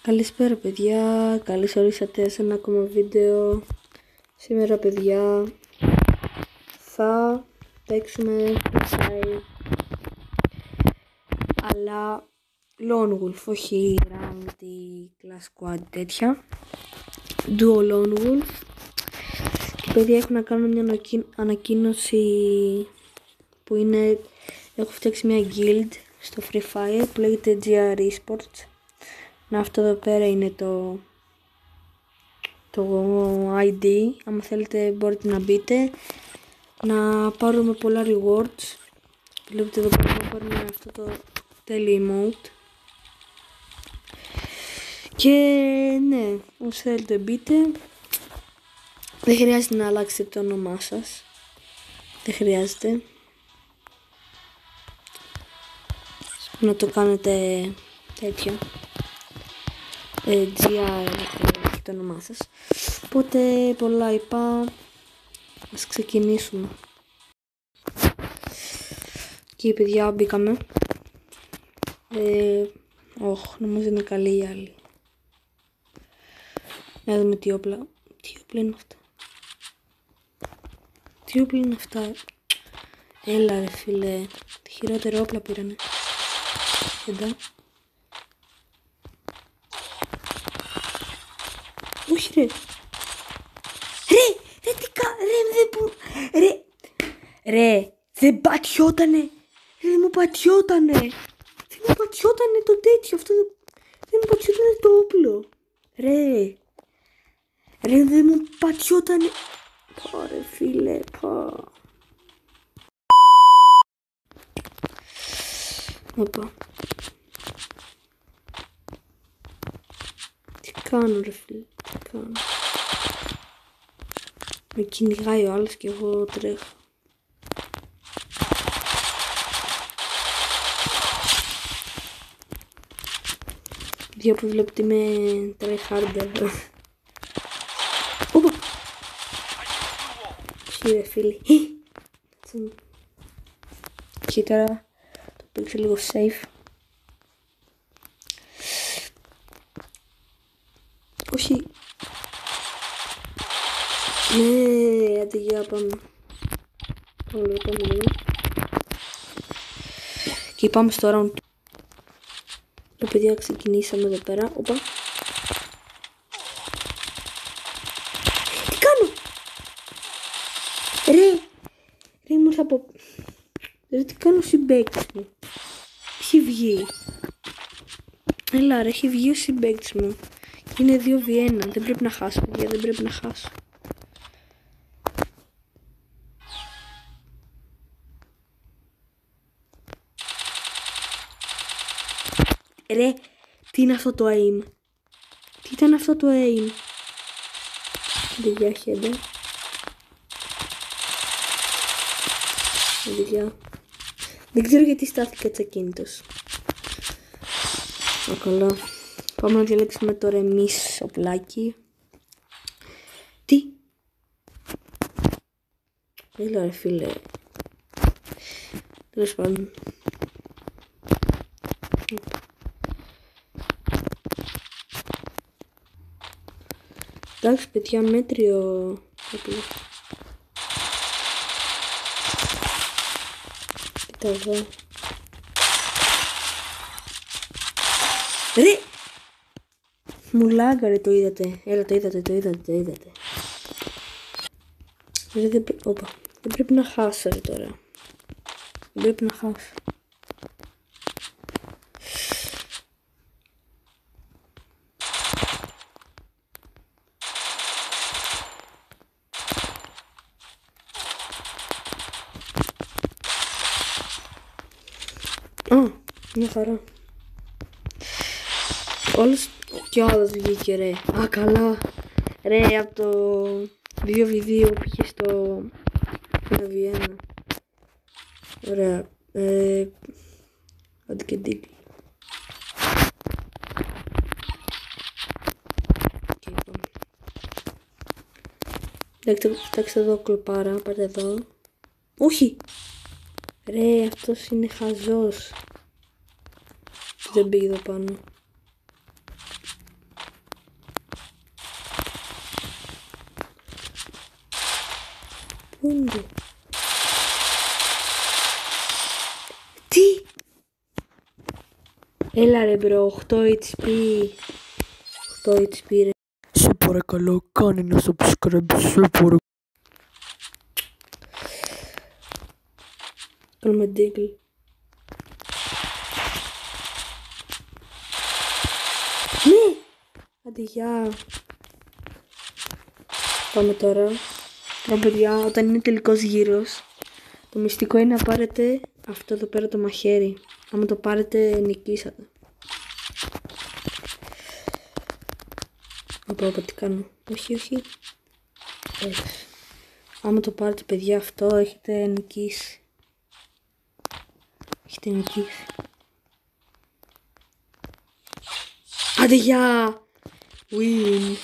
Καλησπέρα παιδιά, καλώς ορίσατε σε ένα ακόμα βίντεο. Σήμερα παιδιά θα παίξουμε Free αλλά Lone Wolf, όχι Ranked ή Class Squad τέτοια. Duo Lone Wolf. Και παιδιά έχω να κάνω μια ανακοίνωση που είναι, έχω φτιάξει μια guild στο Free Fire που λέγεται GR Esports. Να, αυτό εδώ πέρα είναι το ID, άμα θέλετε μπορείτε να μπείτε, να πάρουμε πολλά rewards. Βλέπετε εδώ πέρα να πάρουμε αυτό το τέλειο emote. Και ναι, όσοι θέλετε μπείτε, δεν χρειάζεται να αλλάξετε το όνομά σας, δεν χρειάζεται να το κάνετε τέτοιο. GR το όνομά σας. Οπότε πολλά είπα, ας ξεκινήσουμε. Και παιδιά μπήκαμε. Νομίζω είναι καλή η άλλη. Να δούμε τι όπλα είναι αυτά. Τι όπλα είναι αυτά. Έλα ρε φίλε, τη χειρότερα όπλα πήρανε. Εντά. Όχι ρε. Ρε, δεν πατιότανε. Δεν μου πατιότανε. Δεν μου πατιότανε το τέτοιο. Αυτό δεν μου πατιότανε το όπλο. Ρε, δεν μου πατιότανε. Πάρε φίλε, Οπα. Τι κάνω ρε φίλε, τι κάνω. Με κυνηγάει ο άλλος και εγώ τρέχω. Δύο που βλέπετε είμαι tryharder. Οπα. Κύριε φίλε. Και τώρα το παίξω λίγο safe. Όχι. Ναι, άντε για πάμε. Πάμε λίγο. Και πάμε στο round. Το παιδιά ξεκινήσαμε εδώ πέρα. Οπα. Τι κάνω. Ρε μου ήρθα από... Ρε τι κάνω συμπαίκτης μου. Έχει βγει. Έλα ρε, έχει βγει ο συμπαίκτης μου. Και είναι 2v1. Δεν πρέπει να χάσω παιδιά, δεν πρέπει να χάσω. Ρε, τι είναι αυτό το aim. Τι ήταν αυτό το aim. Παιδιά χέντε. Παιδιά. Δεν ξέρω γιατί στάθηκα τσακίνητος. Καλά. Πάμε να διαλέξουμε το ρεμίς οπλάκι. Τι. Έλα ρε φίλε. Τέλος πάντων. Εντάξει παιδιά, μέτριο όπλο. Κοίτα εδώ. Ρε! Μου λάγκαρε, το είδατε. Έλα, το είδατε. Ρε, δεν πρέπει να χάσω ρε τώρα. Δεν πρέπει να χάσω. Μια χαρά. Όλος κι άλλος βγήκε ρε. Α, καλά. Ρε, από το 2v2 πήγε στο 1v1. Ωραία. Άντε και ντύλι. Κοιτάξτε εδώ κλοπάρα, πάρτε εδώ. Όχι! Ρε, αυτός είναι χαζός. Δεν πήγε εδώ πάνω. Πού είναι? Τι? Έλα ρε μπρο, 8 HP. 8 HP ρε. Σε παρακαλώ, κάνε ένα subscribe, σε παρακαλώ. Κάνουμε deagle. Ναι! Άντε γεια. Πάμε τώρα. Τώρα παιδιά, όταν είναι τελικός γύρος, το μυστικό είναι να πάρετε αυτό εδώ πέρα το μαχαίρι. Άμα το πάρετε, νικήσατε. Οπα, τι κάνω? Όχι, όχι. Έτσι. Άμα το πάρετε παιδιά αυτό, έχετε νικήσει. Έχετε νικήσει. Άντε γεια! Win!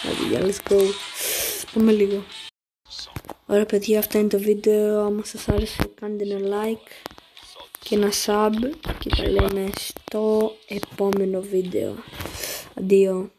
Άντε γεια, let's go. Πάμε λίγο. Ωραία παιδιά, αυτό είναι το βίντεο. Άμα σας άρεσε κάντε ένα like και ένα sub και τα λέμε στο επόμενο βίντεο. Αντίο.